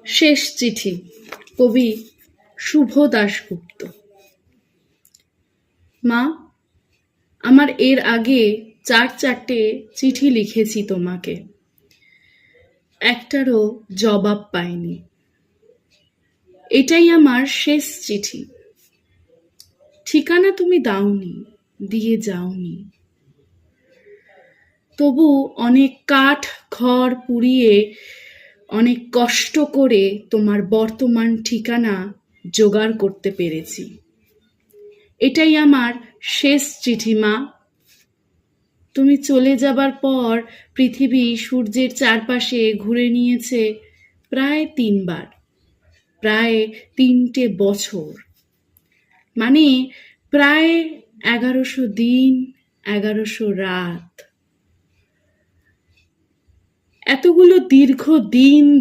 শেষ চিঠি, কবি শুভ দাশগুপ্ত। মা, আমার এর আগে 4 চিঠি লিখেছি তোমাকে, একটারও জবাব পাইনি। এটাই আমার শেষ চিঠি। ঠিকানা তুমি দাওনি, দিয়ে যাওনি। তবু অনেক কাঠ খড় পুড়িয়ে অনেক কষ্ট করে তোমার বর্তমান ঠিকানা জোগাড় করতে পেরেছি। এটাই আমার শেষ চিঠি মা। তুমি চলে যাবার পর পৃথিবী সূর্যের চারপাশে ঘুরে নিয়েছে প্রায় 3 বার, প্রায় 3টে বছর, মানে প্রায় 1100 দিন 1100 রাত। এতগুলো দীর্ঘ দিন